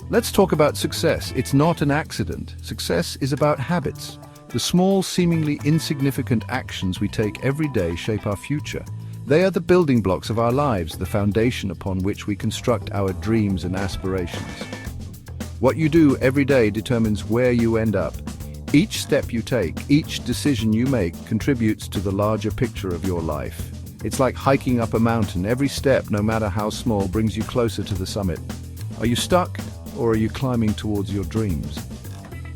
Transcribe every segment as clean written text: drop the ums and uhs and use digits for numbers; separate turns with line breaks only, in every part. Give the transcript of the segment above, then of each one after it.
Let's talk about success. It's not an accident. Success is about habits. The small, seemingly insignificant actions we take every day shape our future. They are the building blocks of our lives, the foundation upon which we construct our dreams and aspirations. What you do every day determines where you end up. Each step you take, each decision you make contributes to the larger picture of your life. It's like hiking up a mountain. Every step, no matter how small, brings you closer to the summit. Are you stuck, or are you climbing towards your dreams?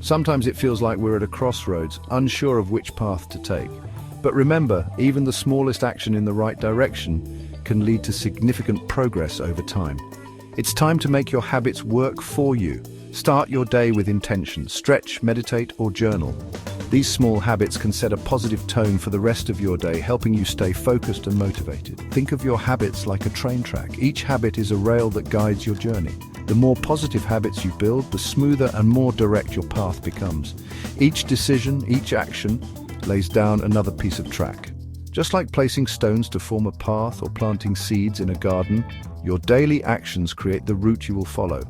Sometimes it feels like we're at a crossroads, unsure of which path to take. But remember, even the smallest action in the right direction can lead to significant progress over time. It's time to make your habits work for you. Start your day with intention. Stretch, meditate, or journal. These small habits can set a positive tone for the rest of your day, helping you stay focused and motivated. Think of your habits like a train track. Each habit is a rail that guides your journey. The more positive habits you build, the smoother and more direct your path becomes. Each decision, each action, lays down another piece of track. Just like placing stones to form a path or planting seeds in a garden, your daily actions create the route you will follow.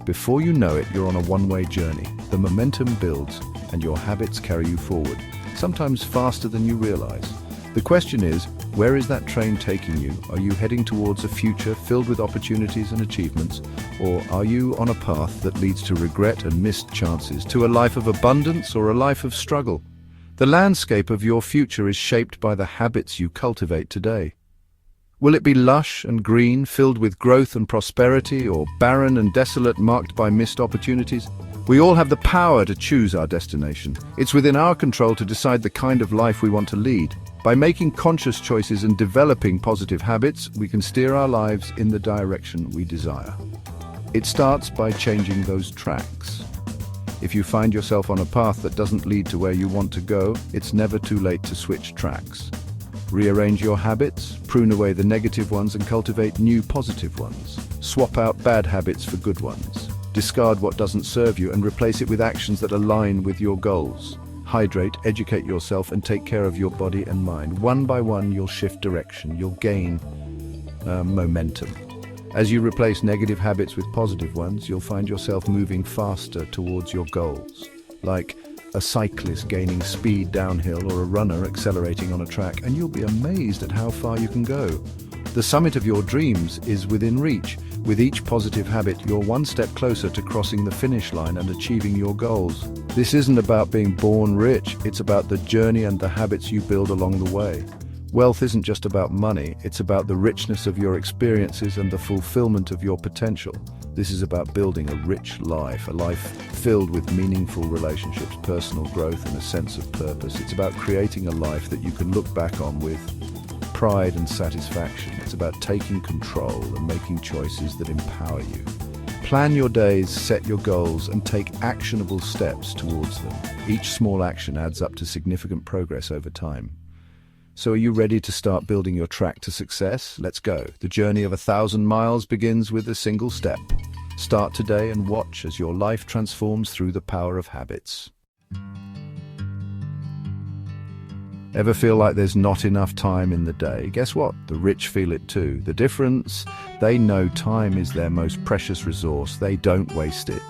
Before you know it, you're on a one-way journey. The momentum builds, and your habits carry you forward, sometimes faster than you realize. The question is, where is that train taking you? Are you heading towards a future filled with opportunities and achievements? Or are you on a path that leads to regret and missed chances, to a life of abundance or a life of struggle? The landscape of your future is shaped by the habits you cultivate today. Will it be lush and green, filled with growth and prosperity, or barren and desolate, marked by missed opportunities? We all have the power to choose our destination. It's within our control to decide the kind of life we want to lead. By making conscious choices and developing positive habits, we can steer our lives in the direction we desire. It starts by changing those tracks. If you find yourself on a path that doesn't lead to where you want to go, it's never too late to switch tracks. Rearrange your habits, prune away the negative ones and cultivate new positive ones. Swap out bad habits for good ones. Discard what doesn't serve you and replace it with actions that align with your goals. Hydrate, educate yourself, and take care of your body and mind. One by one, you'll shift direction. You'll gain momentum. As you replace negative habits with positive ones, you'll find yourself moving faster towards your goals. Like a cyclist gaining speed downhill or a runner accelerating on a track, and you'll be amazed at how far you can go. The summit of your dreams is within reach. With each positive habit, you're one step closer to crossing the finish line and achieving your goals. This isn't about being born rich, it's about the journey and the habits you build along the way. Wealth isn't just about money, it's about the richness of your experiences and the fulfillment of your potential. This is about building a rich life, a life filled with meaningful relationships, personal growth, and a sense of purpose. It's about creating a life that you can look back on with pride and satisfaction. It's about taking control and making choices that empower you. Plan your days, set your goals, and take actionable steps towards them. Each small action adds up to significant progress over time. So are you ready to start building your track to success? Let's go. The journey of 1,000 miles begins with a single step. Start today and watch as your life transforms through the power of habits. Ever feel like there's not enough time in the day? Guess what? The rich feel it too. The difference? They know time is their most precious resource. They don't waste it.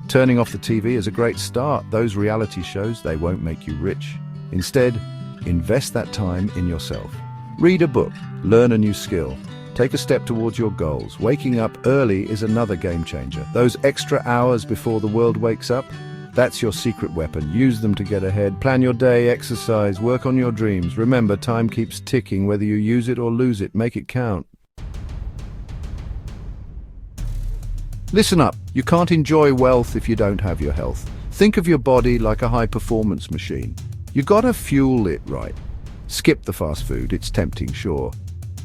Turning off the TV is a great start. Those reality shows, they won't make you rich. Instead, invest that time in yourself. Read a book, learn a new skill, take a step towards your goals. Waking up early is another game changer. Those extra hours before the world wakes up, that's your secret weapon. Use them to get ahead. Plan your day, exercise, work on your dreams. Remember, time keeps ticking. Whether you use it or lose it, make it count. Listen up. You can't enjoy wealth if you don't have your health. Think of your body like a high-performance machine. You gotta fuel it right. Skip the fast food, it's tempting, sure.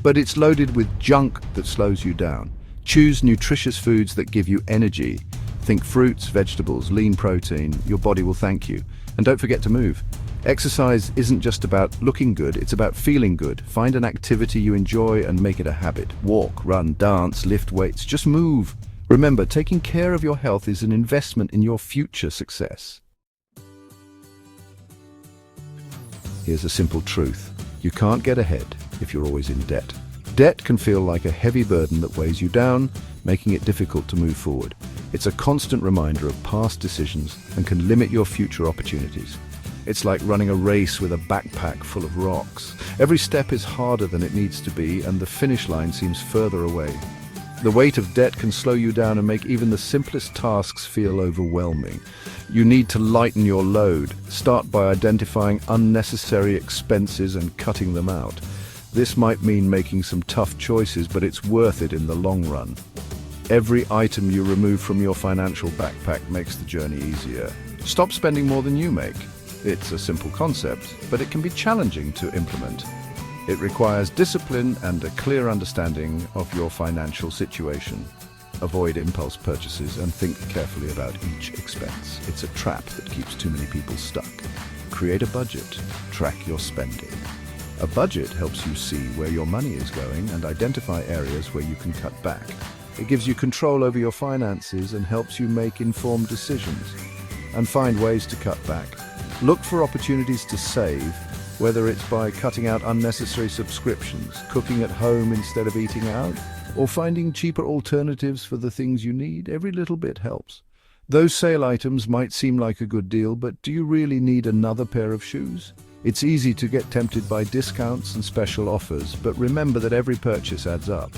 But it's loaded with junk that slows you down. Choose nutritious foods that give you energy. Think fruits, vegetables, lean protein. Your body will thank you. And don't forget to move. Exercise isn't just about looking good, it's about feeling good. Find an activity you enjoy and make it a habit. Walk, run, dance, lift weights, just move. Remember, taking care of your health is an investment in your future success. Here's a simple truth. You can't get ahead if you're always in debt. Debt can feel like a heavy burden that weighs you down, making it difficult to move forward. It's a constant reminder of past decisions and can limit your future opportunities. It's like running a race with a backpack full of rocks. Every step is harder than it needs to be, and the finish line seems further away. The weight of debt can slow you down and make even the simplest tasks feel overwhelming. You need to lighten your load. Start by identifying unnecessary expenses and cutting them out. This might mean making some tough choices, but it's worth it in the long run. Every item you remove from your financial backpack makes the journey easier. Stop spending more than you make. It's a simple concept, but it can be challenging to implement. It requires discipline and a clear understanding of your financial situation. Avoid impulse purchases and think carefully about each expense. It's a trap that keeps too many people stuck. Create a budget. Track your spending. A budget helps you see where your money is going and identify areas where you can cut back. It gives you control over your finances and helps you make informed decisions. And find ways to cut back. Look for opportunities to save, whether it's by cutting out unnecessary subscriptions, cooking at home instead of eating out, or finding cheaper alternatives for the things you need. Every little bit helps. Those sale items might seem like a good deal, but do you really need another pair of shoes? It's easy to get tempted by discounts and special offers, but remember that every purchase adds up.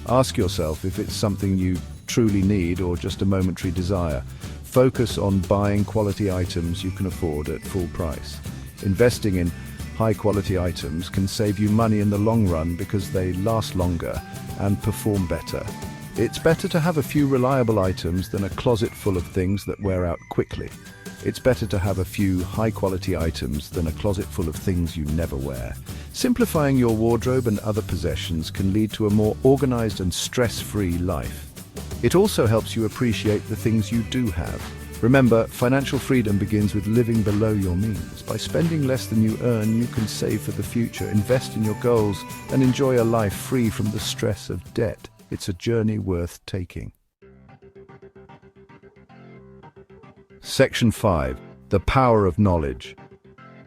Ask yourself if it's something you truly need or just a momentary desire. Focus on buying quality items you can afford at full price. Investing in high-quality items can save you money in the long run because they last longer and perform better. It's better to have a few reliable items than a closet full of things that wear out quickly. It's better to have a few high-quality items than a closet full of things you never wear. Simplifying your wardrobe and other possessions can lead to a more organized and stress-free life. It also helps you appreciate the things you do have. Remember, financial freedom begins with living below your means. By spending less than you earn, you can save for the future, invest in your goals, and enjoy a life free from the stress of debt. It's a journey worth taking. Section 5. The power of knowledge.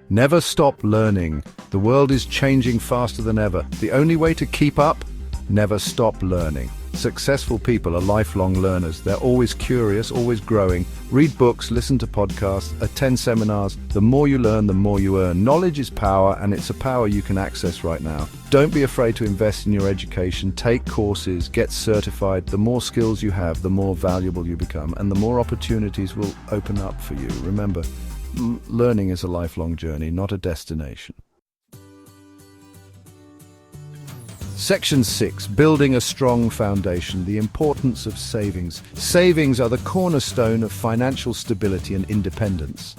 Never stop learning. The world is changing faster than ever. The only way to keep up? Never stop learning. Successful people are lifelong learners. They're always curious, always growing. Read books, listen to podcasts, attend seminars. The more you learn, the more you earn. Knowledge is power, and it's a power you can access right now. Don't be afraid to invest in your education. Take courses, get certified. The more skills you have, the more valuable you become, and the more opportunities will open up for you. Remember, learning is a lifelong journey, not a destination. Section 6. Building a strong foundation. The importance of savings. Savings are the cornerstone of financial stability and independence.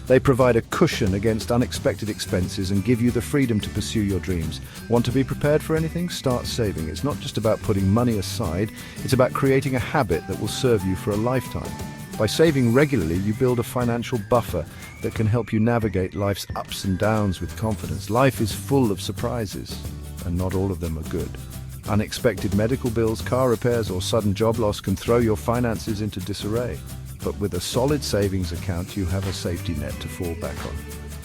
They provide a cushion against unexpected expenses and give you the freedom to pursue your dreams. Want to be prepared for anything? Start saving. It's not just about putting money aside, it's about creating a habit that will serve you for a lifetime. By saving regularly, you build a financial buffer that can help you navigate life's ups and downs with confidence. Life is full of surprises, and not all of them are good. Unexpected medical bills, car repairs, or sudden job loss can throw your finances into disarray. But with a solid savings account, you have a safety net to fall back on,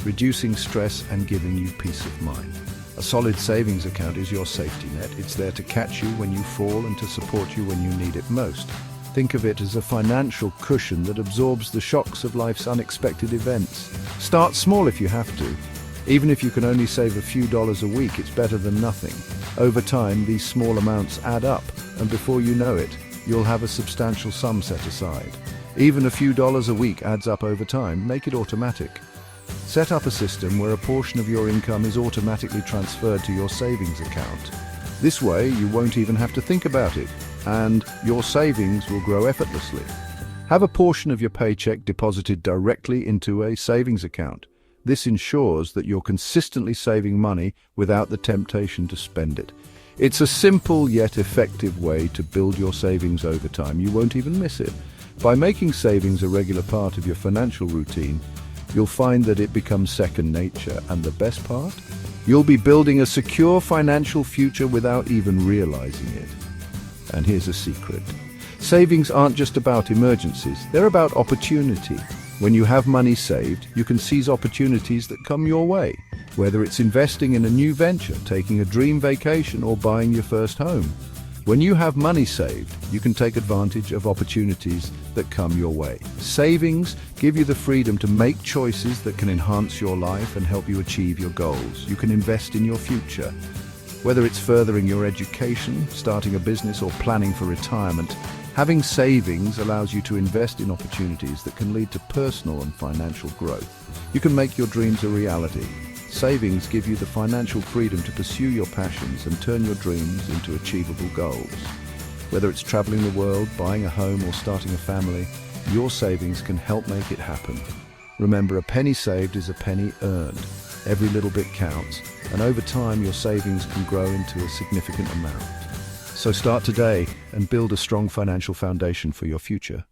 reducing stress and giving you peace of mind. A solid savings account is your safety net. It's there to catch you when you fall and to support you when you need it most. Think of it as a financial cushion that absorbs the shocks of life's unexpected events. Start small if you have to. Even if you can only save a few dollars a week, it's better than nothing. Over time, these small amounts add up, and before you know it, you'll have a substantial sum set aside. Even a few dollars a week adds up over time. Make it automatic. Set up a system where a portion of your income is automatically transferred to your savings account. This way, you won't even have to think about it, and your savings will grow effortlessly. Have a portion of your paycheck deposited directly into a savings account. This ensures that you're consistently saving money without the temptation to spend it. It's a simple yet effective way to build your savings over time. You won't even miss it. By making savings a regular part of your financial routine, you'll find that it becomes second nature. And the best part? You'll be building a secure financial future without even realizing it. And here's a secret. Savings aren't just about emergencies. They're about opportunity. When you have money saved, you can seize opportunities that come your way, whether it's investing in a new venture, taking a dream vacation, or buying your first home. When you have money saved, you can take advantage of opportunities that come your way. Savings give you the freedom to make choices that can enhance your life and help you achieve your goals. You can invest in your future. Whether it's furthering your education, starting a business, or planning for retirement, having savings allows you to invest in opportunities that can lead to personal and financial growth. You can make your dreams a reality. Savings give you the financial freedom to pursue your passions and turn your dreams into achievable goals. Whether it's traveling the world, buying a home, or starting a family, your savings can help make it happen. Remember, a penny saved is a penny earned. Every little bit counts, and over time your savings can grow into a significant amount. So start today and build a strong financial foundation for your future.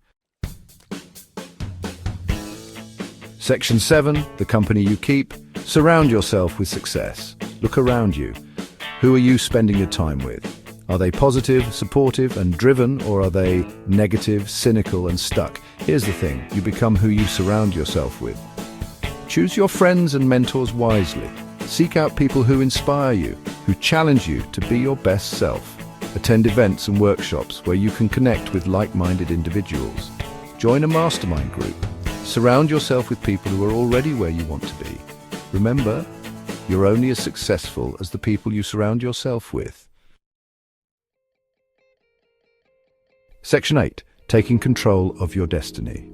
Section 7, the company you keep. Surround yourself with success. Look around you. Who are you spending your time with? Are they positive, supportive, and driven, or are they negative, cynical, and stuck? Here's the thing, you become who you surround yourself with. Choose your friends and mentors wisely. Seek out people who inspire you, who challenge you to be your best self. Attend events and workshops where you can connect with like-minded individuals. Join a mastermind group. Surround yourself with people who are already where you want to be. Remember, you're only as successful as the people you surround yourself with. Section 8. Taking control of your destiny.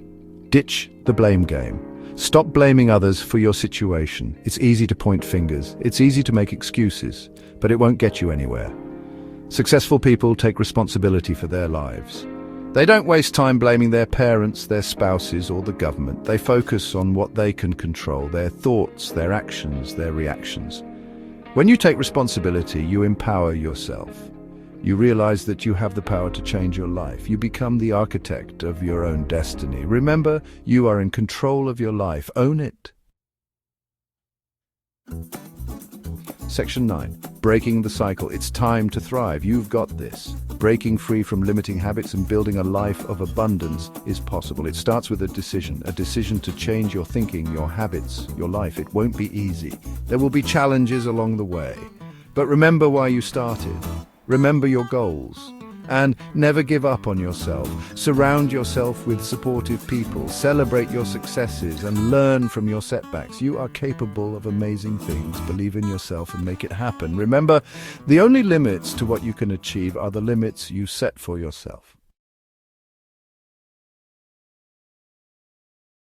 Ditch the blame game. Stop blaming others for your situation. It's easy to point fingers. It's easy to make excuses, but it won't get you anywhere. Successful people take responsibility for their lives. They don't waste time blaming their parents, their spouses, or the government. They focus on what they can control, their thoughts, their actions, their reactions. When you take responsibility, you empower yourself. You realize that you have the power to change your life. You become the architect of your own destiny. Remember, you are in control of your life. Own it. Section 9. Breaking the cycle. It's time to thrive. You've got this. Breaking free from limiting habits and building a life of abundance is possible. It starts with a decision to change your thinking, your habits, your life. It won't be easy. There will be challenges along the way. But remember why you started. Remember your goals. And never give up on yourself. Surround yourself with supportive people. Celebrate your successes and learn from your setbacks. You are capable of amazing things. Believe in yourself and make it happen. Remember, the only limits to what you can achieve are the limits you set for yourself.